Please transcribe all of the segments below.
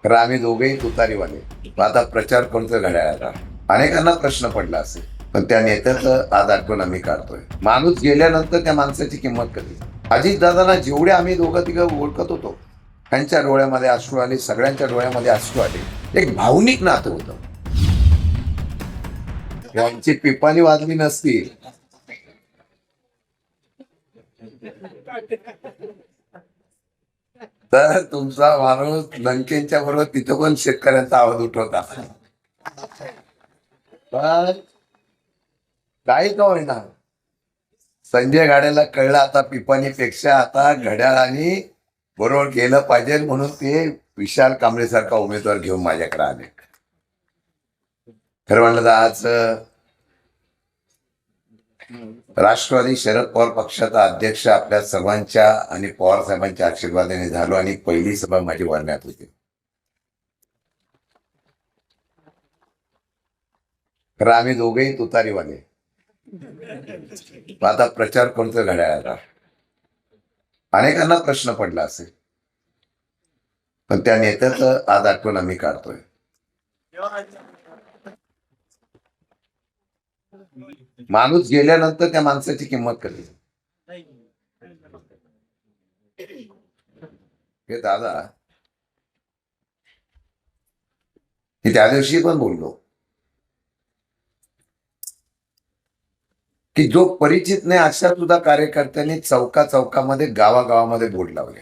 तर आम्ही दोघेही तुतारीवाले. आता प्रचार करतोय घड्याळाचा. अनेकांना प्रश्न पडला असेल, पण त्या नेत्याचं आज आठवण आम्ही काढतोय. माणूस गेल्यानंतर त्या माणसाची किंमत कधी. अजितदादांना जेवढे आम्ही दोघं तिघं ओळखत होतो, त्यांच्या डोळ्यामध्ये अश्रू आले, सगळ्यांच्या डोळ्यामध्ये अश्रू आले. एक भावनिक नातं होतं. यांची पिपाणी वाजली नसती तर तुमचा माणूस लंकेच्या बरोबर तिथं पण शेतकऱ्यांचा आवाज उठवता. पण काही का होईना, संजय घाड्याला कळलं आता पिपाणीपेक्षा आता घड्याळाने बरोबर केलं पाहिजे, म्हणून ते विशाल कांबळे सारखा उमेदवार घेऊन माझ्याकडे आले. खरं म्हणलं तर आज राष्ट्रवादी शरद पवार पक्षाचा अध्यक्ष आपल्या सर्वांच्या आणि पवार साहेबांच्या आशीर्वादाने झालो, आणि पहिली सभा माझी वर्ण्यात होती. खरं आम्ही दोघेही तुतारीवाले. आता प्रचार करतोय घड्याळाचा. अनेकांना प्रश्न पडला असेल, पण त्या नेत्याचं आज आठवण आम्ही काढतोय. माणूस गेल्यानंतर त्या माणसाची किंमत कधी. हे दादा, मी त्या दिवशी पण बोललो की जो परिचित नाही अशा सुद्धा कार्यकर्त्यांनी चौका चौकामध्ये गावागावामध्ये बोर्ड लावले.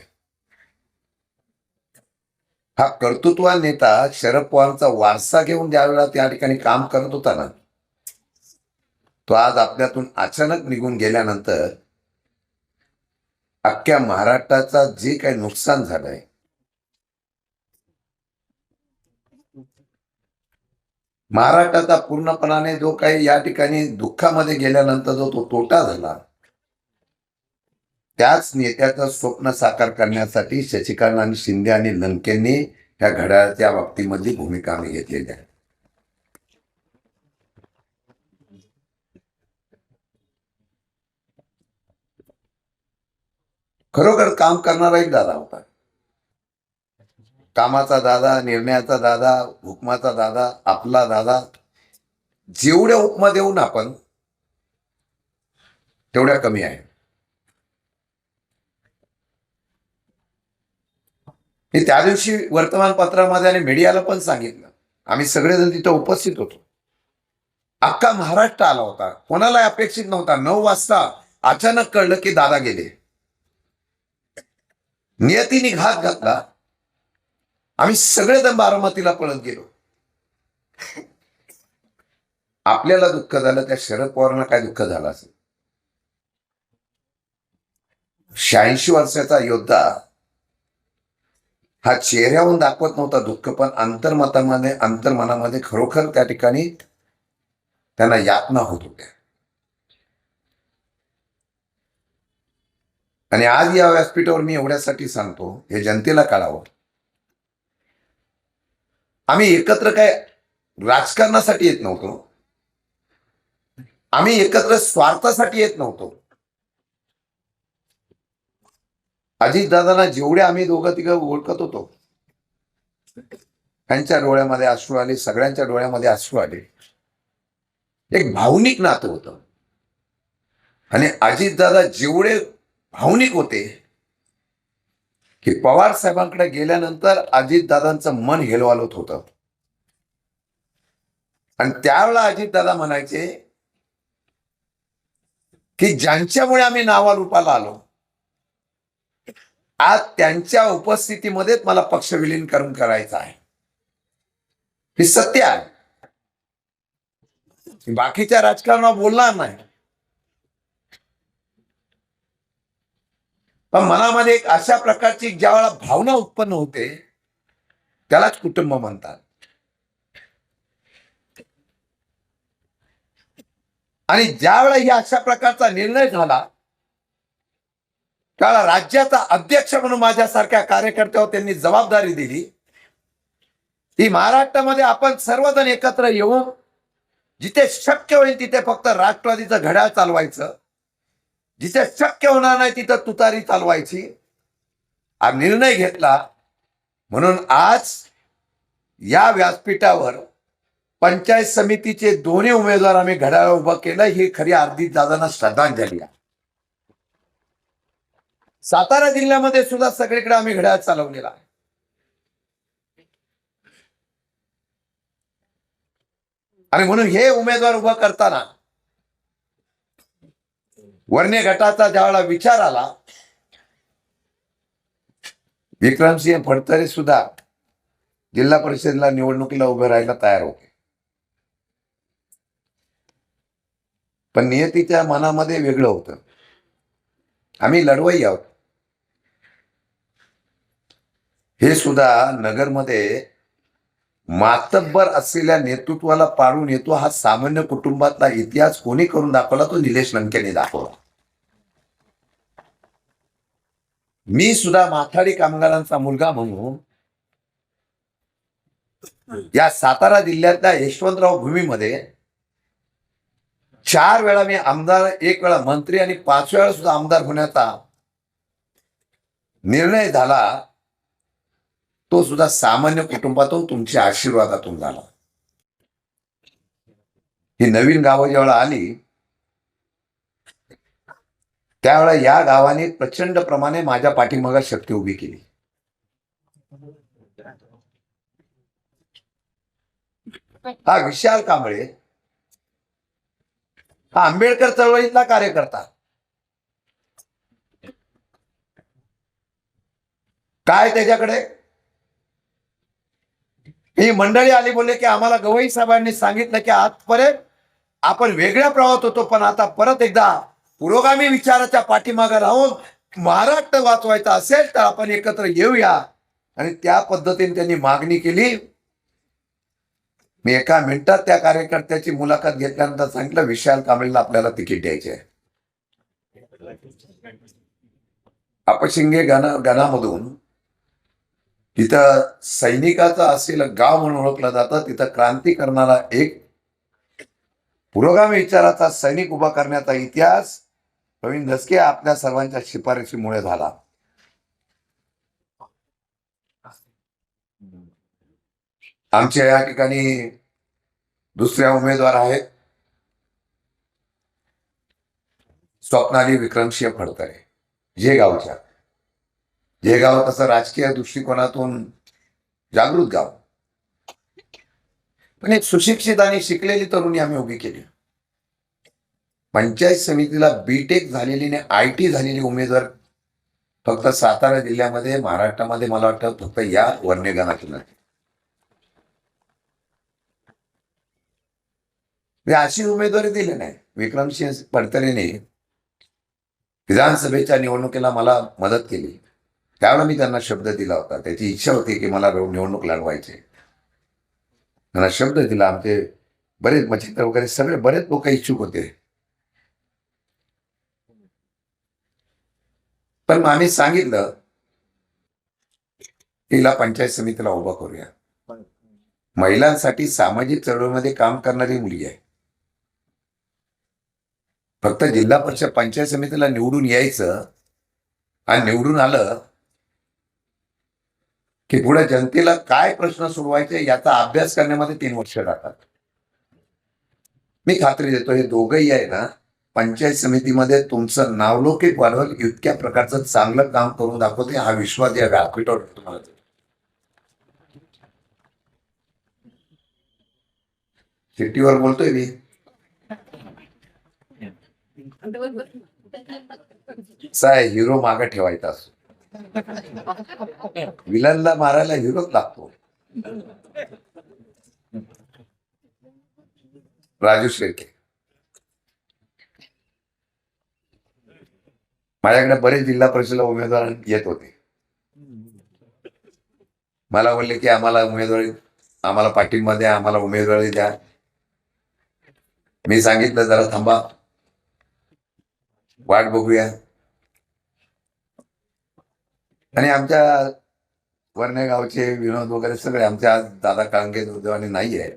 हा कर्तृत्वान नेता शरद पवारांचा वारसा घेऊन ज्यावेळेला त्या ठिकाणी काम करत होता ना, तो आज आपल्यातून अचानक निघून गेल्यानंतर अख्ख्या महाराष्ट्राचा जे काही नुकसान झालंय, महाराष्ट्राचा पूर्णपणाने जो काही या ठिकाणी दुःखामध्ये गेल्यानंतर जो तो तोटा झाला, त्याच नेत्याचं स्वप्न साकार करण्यासाठी शशिकांत शिंदे आणि लंकेंनी या घड्याळाच्या बाबतीमधली भूमिका आम्ही घेतलेली आहे. खरोखर काम करणारा एक दादा होता. कामाचा दादा, निर्णयाचा दादा, हुकमाचा दादा, आपला दादा. जेवढ्या उपमा देऊन आपण तेवढ्या कमी आहे. मी त्या दिवशी वर्तमानपत्रामध्ये आणि मीडियाला पण सांगितलं, आम्ही सगळेजण तिथं उपस्थित होतो. अख्खा महाराष्ट्र आला होता, कोणाला अपेक्षित नव्हता. 9 वाजता अचानक कळलं की दादा गेले. नियतीने घात घातला. आम्ही सगळेजण बारामतीला पळत गेलो. आपल्याला दुःख झालं, त्या शरद पवारांना काय दुःख झालं असेल. 86 वर्षाचा योद्धा हा चेहऱ्यावरून दाखवत नव्हता दुःख, पण अंतर्मनामध्ये खरोखर त्या ठिकाणी त्यांना यातना होत होत्या. आणि आज या व्यासपीठावर मी एवढ्यासाठी सांगतो, हे जनतेला कळावं, आम्ही एकत्र काय राजकारणासाठी येत नव्हतो. आम्ही एकत्र स्वार्थासाठी येत नव्हतो. अजितदादांना जेवढे आम्ही दोघं तिघं ओळखत होतो, त्यांच्या डोळ्यामध्ये अश्रू आले, सगळ्यांच्या डोळ्यामध्ये अश्रू आले. एक भावनिक नातं होतं. आणि अजितदादा जेवढे भावनिक होते की पवार साहेबांकडे गेल्यानंतर अजितदादांचं मन हेलवालत होतं. आणि त्यावेळेला अजितदादा म्हणायचे की ज्यांच्यामुळे आम्ही नावारूपाला आलो, आज त्यांच्या उपस्थितीमध्येच मला पक्ष विलीनीकरण करायचं आहे. हे सत्य आहे. बाकीच्या राजकारणावर बोलणार नाही, पण मनामध्ये एक अशा प्रकारची ज्यावेळेला भावना उत्पन्न होते, त्यालाच कुटुंब म्हणतात. आणि ज्यावेळेला या अशा प्रकारचा निर्णय झाला, त्यावेळेला राज्याचा अध्यक्ष म्हणून माझ्यासारख्या कार्यकर्त्यावर त्यांनी जबाबदारी दिली की महाराष्ट्रामध्ये आपण सर्वजण एकत्र येऊन जिथे शक्य होईल तिथे फक्त राष्ट्रवादीचं घड्याळ चालवायचं, जिथे शक्य होणार नाही तिथं तुतारी चालवायची. हा निर्णय घेतला. म्हणून आज या व्यासपीठावर पंचायत समितीचे दोन्ही उमेदवार आम्ही घड्याळ उभं केलं, ही खरी अजितदादांना श्रद्धांजली आहे. सातारा जिल्ह्यामध्ये सुद्धा सगळीकडे आम्ही घड्याळ चालवलेला आहे. आणि म्हणून हे उमेदवार उभा करताना वर्णे गटाचा ज्यावेळेला विचार आला, विक्रमसिंह फडतरे सुद्धा जिल्हा परिषदेला निवडणुकीला उभे राहायला तयार होते. पण नियतीच्या मनामध्ये वेगळं होतं. आम्ही लढवई आहोत. हे सुद्धा नगरमध्ये मातब्बर असलेल्या नेतृत्वाला पाडून येतो हा सामान्य कुटुंबातला इतिहास कोणी करून दाखवला? तो निलेश लंकेने दाखवला. मी सुद्धा माथाडी कामगारांचा मुलगा म्हणून या सातारा जिल्ह्यातल्या यशवंतराव भूमीमध्ये 4 वेळा मी आमदार, 1 वेळा मंत्री आणि 5 वेळा सुद्धा आमदार होण्याचा निर्णय झाला. तो सुद्धा सामान्य कुटुंबातून तुमच्या आशीर्वादातून झाला. ही नवीन गावं जेव्हा आली त्यावेळेला या गावाने प्रचंड प्रमाणे माझ्या पाठीमागे शक्ती उभी केली. हा विशाल कांबळे हा आंबेडकर चळवळीतला कार्यकर्ता. काय त्याच्याकडे ही मंडळी आली, बोलले की आम्हाला गवई साहेबांनी सांगितलं की आजपर्यंत आपण वेगळ्या प्रवाहात होतो, पण आता परत एकदा पुरोगामी विचाराच्या पाठीमागे राहून महाराष्ट्र वाचवायचा असेल तर आपण एकत्र येऊया. आणि त्या पद्धतीने त्यांनी मागणी केली. मी एका मिनिटात त्या कार्यकर्त्याची मुलाखत घेतल्यानंतर सांगितलं, विशाल कांबळेला आपल्याला तिकीट द्यायचे आहे. अपशिंगे गणामधून तिथं सैनिकाचं असलेलं गाव म्हणून ओळखलं जातं. तिथं क्रांती करणारा एक पुरोगामी विचाराचा सैनिक उभा करण्याचा इतिहास प्रवीण धसके आपल्या सर्वांच्या शिफारशीमुळे झाला. आमच्या या ठिकाणी दुसऱ्या उमेदवार आहेत स्वप्नाली विक्रमसिंह फडतरे, जेगावच्या. जेगाव तसं राजकीय दृष्टिकोनातून जागृत गाव, पण एक सुशिक्षित आणि शिकलेली तरुणी आम्ही उभी केली. पंचायत समितीला बीटेक झालेली आणि IT झालेली उमेदवार फक्त सातारा जिल्ह्यामध्ये, महाराष्ट्रामध्ये मला वाटतं फक्त या वर्णे गणातून आहे. अशी उमेदवारी दिली नाही. विक्रमसिंह फडतरेने विधानसभेच्या निवडणुकीला मला मदत केली. त्यावेळेला मी त्यांना शब्द दिला होता. त्याची इच्छा होती की मला निवडणूक लढवायची. त्यांना शब्द दिला. आमचे बरेच मच्छिंद्र वगैरे सगळे बरेच लोक इच्छुक होते. पण आम्ही सांगितलं तिला पंचायत समितीला उभा करूया. महिलांसाठी सामाजिक चळवळीमध्ये काम करणारी मुलगी आहे. फक्त जिल्हा परिषद पंचायत समितीला निवडून यायचं आणि निवडून आलं की पुढे जनतेला काय प्रश्न सोडवायचे याचा अभ्यास करण्यामध्ये 3 वर्ष जातात. मी खात्री देतो हे दोघंही आहे ना, पंचायत समितीमध्ये तुमचं नावलौकिक वाढवल इतक्या प्रकारचं चांगलं काम करून दाखवते. हा विश्वास या व्यासपीठावर तुम्हाला. सिटीवर बोलतोय मी. हिरो मागे ठेवायचा असतो. विलनला मारायला हिरोच लागतो. राजू शेळके माझ्याकडे बरेच जिल्हा परिषदेला उमेदवार येत होते. मला बोलले की आम्हाला पाठिंबा द्या, आम्हाला उमेदवारी द्या. मी सांगितलं जरा थांबा, वाट बघूया. आणि आमच्या वर्णे गावचे विनोद वगैरे सगळे आमच्या दादा कांगे दुर्दैवाने नाही आहे,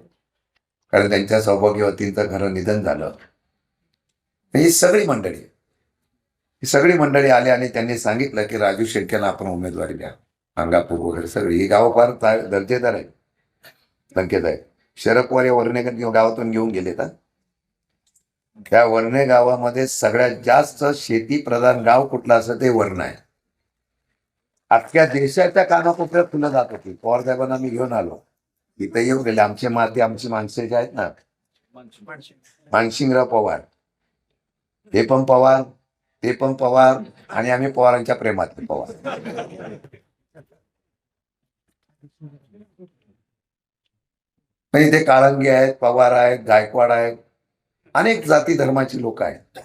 कारण त्यांच्या सौभाग्यवतींचं खरं निधन झालं. ही सगळी मंडळी आली आणि त्यांनी सांगितलं की राजू शेळकेला आपण उमेदवारी द्या. अंगापूर वगैरे सगळी ही गावं फार दर्जेदार आहे. संकेत आहे. शरद पवार या वर्णे गावातून घेऊन गेले का? त्या वर्णे गावामध्ये सगळ्यात जास्त शेती प्रधान गाव कुठलं असं ते वर्ण आहे. अख्ख्या देशाच्या कानाकोपऱ्यात फुलं जात होती. पवार साहेबांना मी घेऊन आलो, इथं येऊन गेले. आमचे आमची माणसे जे आहेत ना, मानसिंगराव पवार, हे पण पवार, ते पण पवार, आणि आम्ही पवारांच्या प्रेमातले पवार. इथे काळंगे आहेत, पवार आहेत, गायकवाड आहेत, अनेक जाती धर्माची लोक आहेत.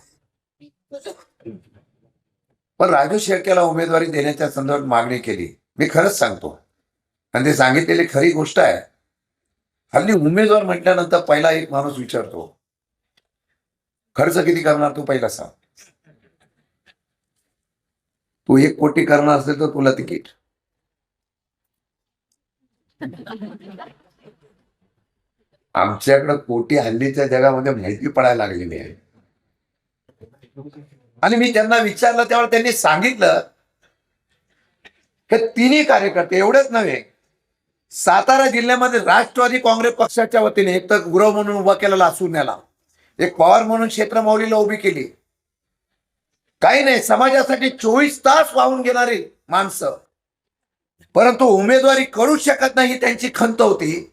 पण राजू शेळकेला उमेदवारी देण्याच्या संदर्भात मागणी केली. मी खरंच सांगतो, आणि ते सांगितलेली खरी गोष्ट आहे. हल्ली उमेदवार म्हटल्यानंतर पहिला एक माणूस विचारतो, खर्च किती करणार तू, पहिला सांग. तू 1 कोटी करणार असेल तर तुला तिकीट. आमच्याकडे कोटी हल्लीच्या जगामध्ये माहिती पडायला लागलेली आहे. आणि मी त्यांना विचारलं तेव्हा त्यांनी सांगितलं की तिन्ही कार्यकर्ते, एवढेच नव्हे, सातारा जिल्ह्यामध्ये राष्ट्रवादी काँग्रेस पक्षाच्या वतीने एक तर गुरव म्हणून उभा केलेला असून्याला, एक पवार म्हणून क्षेत्रमाऊलीला उभी केली. काही नाही, समाजासाठी 24 तास वाहून घेणारी माणसं, परंतु उमेदवारी करू शकत नाही त्यांची खंत होती.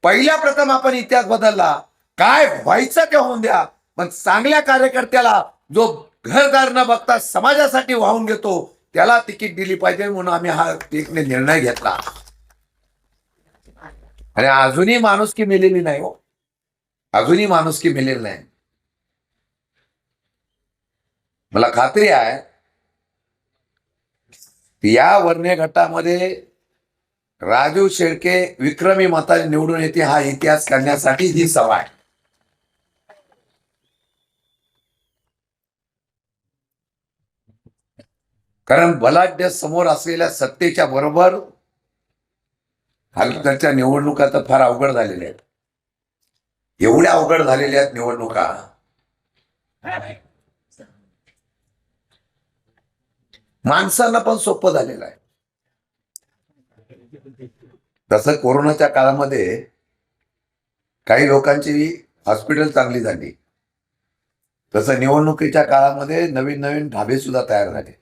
पहिल्या प्रथम आपण इतिहास बदलला. काय व्हायचं ते होऊन द्या, पण चांगल्या कार्यकर्त्याला, जो घरदार न बघता समाजासाठी वाहून घेतो, त्याला तिकीट दिली पाहिजे, म्हणून आम्ही हा एक निर्णय घेतला. आणि अजूनही माणुसकी मिळालेली नाही हो, अजूनही माणुसकी मिळेल नाही. मला खात्री आहे या वर्णे गटामध्ये राजू शेळके विक्रमी मताने निवडून येते. हा इतिहास करण्यासाठी ही सभा आहे. कारण बलाढ्य समोर असलेल्या सत्तेच्या बरोबर हलकडच्या निवडणुका तर फार अवघड झालेल्या आहेत. एवढ्या अवघड झालेल्या आहेत निवडणुका, माणसांना पण सोपं झालेलं आहे. तसं कोरोनाच्या काळामध्ये काही लोकांची हॉस्पिटल चांगली झाली, तसं निवडणुकीच्या काळामध्ये नवीन नवीन ढाबे सुद्धा तयार झाले.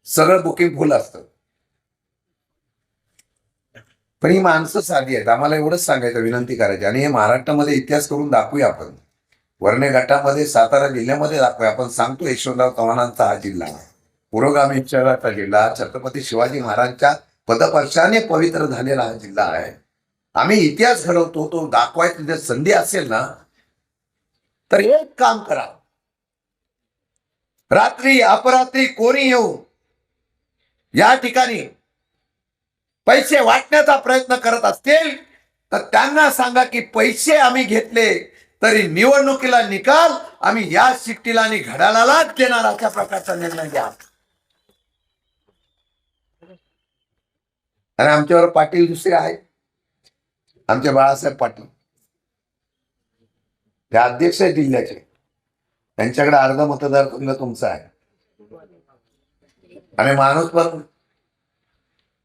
सगळं बुकिंग फुल असतं. पण ही माणसं साधी आहेत. आम्हाला एवढंच सांगायचं, विनंती करायची, आणि हे महाराष्ट्रामध्ये इतिहास करून दाखवूया आपण. वर्णे गटामध्ये सातारा जिल्ह्यामध्ये दाखवूया. आपण सांगतो यशवंतराव चव्हाणांचा हा जिल्हा, पुरोगामी विचाराचा जिल्हा, छत्रपती शिवाजी महाराजांच्या पदस्पर्शाने पवित्र झालेला हा जिल्हा आहे. आम्ही इतिहास घडवतो, तो दाखवायची जर संधी असेल ना, तर एक काम करा, रात्री अपरात्री कोणी येऊ या ठिकाणी पैसे वाटण्याचा प्रयत्न करत असतील तर त्यांना सांगा की पैसे आम्ही घेतले तरी निवडणुकीला निकाल आम्ही या शिट्टीला आणि घड्याळालाच देणार, अशा प्रकारचा निर्णय घ्या. आणि आमच्यावर पाटील दुसरे आहेत, आमचे बाळासाहेब पाटील, ते अध्यक्ष आहे जिल्ह्याचे. त्यांच्याकडे अर्ध मतदारसंघ तुमचा आहे, आणि माणूस पण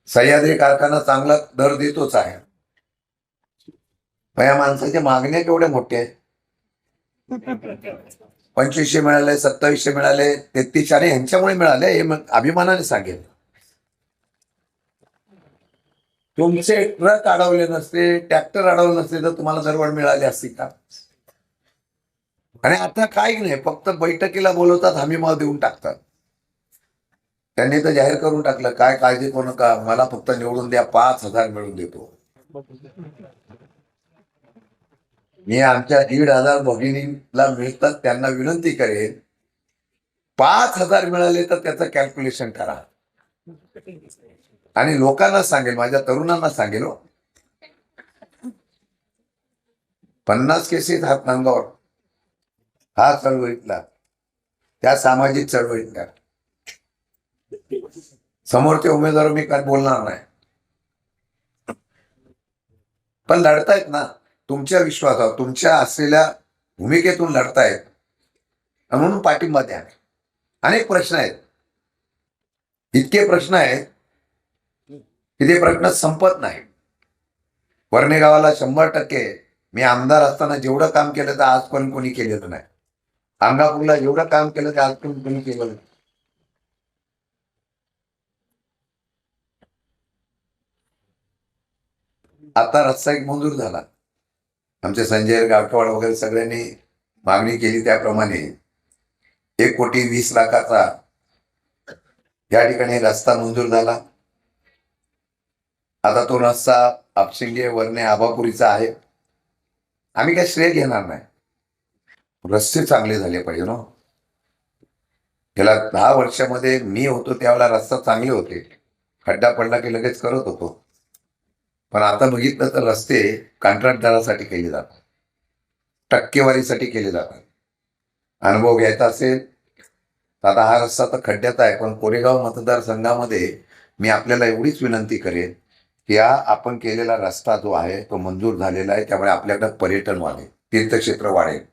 सह्याद्री कारखाना चांगला दर देतोच आहे. या माणसाच्या मागण्या केवढ्या मोठ्या आहेत. 2500 मिळाले, 2700 मिळाले, 33, आणि ह्यांच्यामुळे मिळाले हे अभिमानाने सांगेल. तुमचे ट्रक अडवले नसते, ट्रॅक्टर अडवले नसते तर तुम्हाला दरवाढ मिळाली असती का? आणि आता काही नाही, फक्त बैठकीला बोलवतात, हमी भाव देऊन टाकतात. त्यांनी तर जाहीर करून टाकलं, काय काळजी करू नका, मला फक्त निवडून द्या, 5000 मिळून देतो. मी आमच्या 1,500 भगिनीला मिळतात त्यांना विनंती करेन, 5000 मिळाले तर त्याचं कॅल्क्युलेशन करा. आणि लोकांना सांगेल, माझ्या तरुणांना सांगेल, 50 केसेस हात नांगावर, हा चळवळीतला, त्या सामाजिक चळवळीतला. समोरचे उमेदवार मी काय बोलणार नाही, पण लढतायत ना, तुमच्या विश्वासावर, तुमच्या असलेल्या भूमिकेतून लढतायत, म्हणून पाठिंबा द्या. अनेक प्रश्न आहेत, इतके प्रश्न आहेत की ते प्रश्न संपत नाही. वर्णे गावाला 100% मी आमदार असताना जेवढं काम केलं तर आजपर्यंत कोणी केलेलं नाही. अंगापूरला जेवढं काम केलं ते आजपर्यंत कोणी केलं नाही. आता रस्ता एक मंजूर झाला. आमचे संजय गायकवाड वगैरे सगळ्यांनी मागणी केली त्याप्रमाणे 1,20,00,000 या ठिकाणी रस्ता मंजूर झाला. आता तो रस्ता अपशिंगे वरणे आबापुरीचा आहे. आम्ही काही श्रेय घेणार नाही. रस्ते चांगले झाले पाहिजे ना. गेल्या 10 वर्षामध्ये मी होतो त्यावेळेला रस्ता चांगले होते. खड्डा पडला की लगेच करत होतो. पण आता बघितलं तर रस्ते कंत्राटदारासाठी केले जातात, टक्केवारीसाठी केले जातात. अनुभव घ्यायचा असेल तर आता हा रस्ता तर खड्ड्यात आहे, पण कोरेगाव मतदारसंघामध्ये मी आपल्याला एवढीच विनंती करेन की हा आपण केलेला रस्ता जो आहे तो मंजूर झालेला आहे. त्यामुळे आपल्याकडे पर्यटन वाढेल, तीर्थक्षेत्र वाढेल.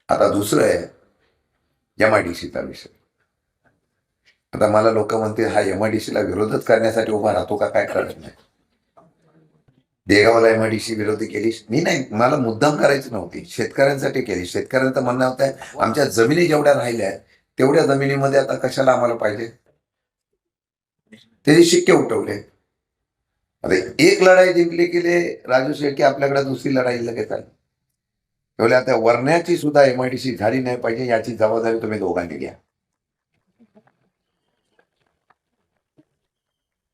आता दुसरं आहे MIDCचा विषय. आता मला लोक म्हणते हा MIDCला विरोधच करण्यासाठी उभा राहतो का काय कळत नाही. देगावला MIDC विरोधी केली मी नाही, मला मुद्दाम करायची नव्हती, शेतकऱ्यांसाठी केली. शेतकऱ्यांचं म्हणणं होतं आमच्या जमिनी जेवढ्या राहिल्या तेवढ्या जमिनीमध्ये आता कशाला आम्हाला पाहिजे, त्याचे शिक्के उठवले. अरे एक लढाई जिंकली गेले राजू शेळके, आपल्याकडे दुसरी लढाई लगेच आली. तेवढ्या आता वरण्याची सुद्धा MIDC झाली नाही पाहिजे याची जबाबदारी तुम्ही दोघांनी घ्या.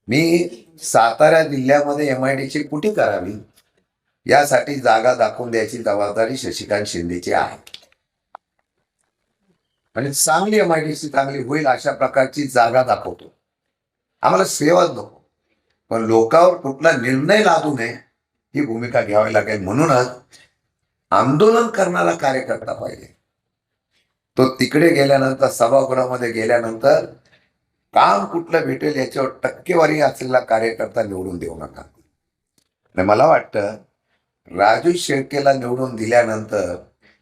मी सातारा जिल्ह्यामध्ये MIDC कुठे करावी यासाठी जागा दाखवून द्यायची जबाबदारी शशिकांत शिंदेची आहे. आणि चांगली MIDC चांगली होईल अशा प्रकारची जागा दाखवतो. आम्हाला सेवाच नको, पण लोकांवर कुठला निर्णय लादू नये ही भूमिका घ्यावी लागेल. म्हणूनच आंदोलन करणारा कार्यकर्ता पाहिजे. तो तिकडे गेल्यानंतर सभागृहामध्ये गेल्यानंतर काम कुठलं भेटेल याच्यावर टक्केवारी असलेला कार्यकर्ता निवडून देऊ नका. मला वाटतं राजू शेळकेला निवडून दिल्यानंतर,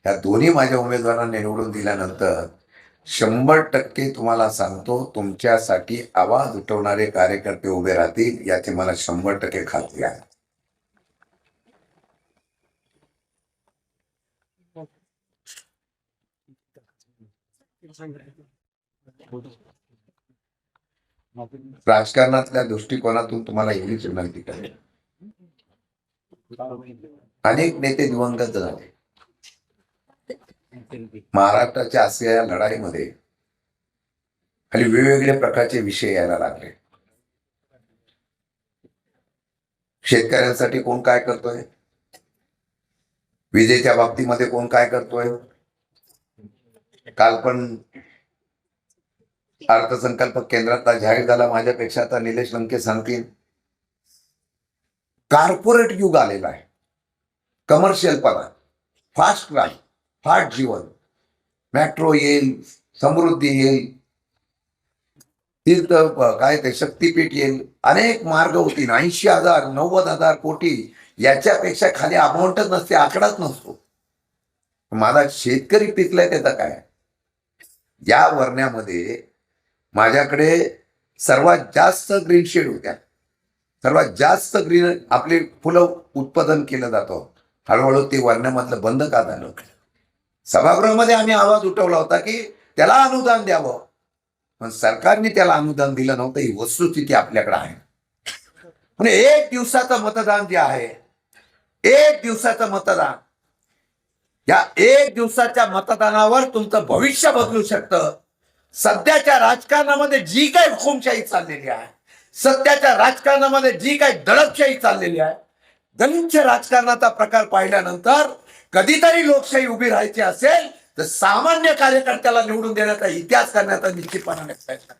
या दोन्ही माझ्या उमेदवारांना निवडून दिल्यानंतर 100% तुम्हाला सांगतो तुमच्यासाठी आवाज उठवणारे कार्यकर्ते उभे राहतील याची मला 100% खात्री आहे. राजकारणातल्या दृष्टिकोनातून तुम्हाला एवढीच विनंती करेल. अनेक नेते दिवंगत झाले. महाराष्ट्राच्या असलेल्या लढाईमध्ये खाली वेगवेगळ्या प्रकारचे विषय यायला लागले. शेतकऱ्यांसाठी कोण काय करतोय, विजेच्या बाबतीमध्ये कोण काय करतोय. काल पण अर्थसंकल्प केंद्रातला जाहीर झाला. माझ्यापेक्षा आता निलेश लंके सांगतील. कॉर्पोरेट युग आलेला आहे, कमर्शियल पणा, फास्ट क्राईम, फास्ट जीवन, मेट्रो येईल, समृद्धी येईल, तीर्थ काय ते शक्तीपीठ येईल, अनेक मार्ग होतील. 80,000 90,000 कोटी याच्यापेक्षा खाली अमाऊंटच नसते, आकडाच नसतो. माझा शेतकरी पिकलाय त्याचा काय. या वर्ण्यामध्ये माझ्याकडे सर्वात जास्त ग्रीन शेड होत्या, सर्वात जास्त ग्रीन आपले फुलं उत्पादन केलं जातं. हळूहळू ते वर्ण्यामधलं बंद का झालं. सभागृहामध्ये आम्ही आवाज उठवला होता की त्याला अनुदान द्यावं, पण सरकारने त्याला अनुदान दिलं नव्हतं. ही वस्तुस्थिती आपल्याकडे आहे. म्हणजे 1 दिवसाचं मतदान जे आहे, 1 दिवसाचं मतदान, या 1 दिवसाच्या मतदानावर तुमचं भविष्य बदलू शकतं. सध्याच्या राजकारणामध्ये जी काही हुकुमशाही चाललेली आहे, सध्याच्या राजकारणामध्ये जी काही दडपशाही चाललेली आहे, दलित राजकारणाचा प्रकार पाहिल्यानंतर कधीतरी लोकशाही उभी राहायची असेल तर सामान्य कार्यकर्त्याला निवडून देण्याचा इतिहास करण्याचा निश्चितपणाने प्रयत्न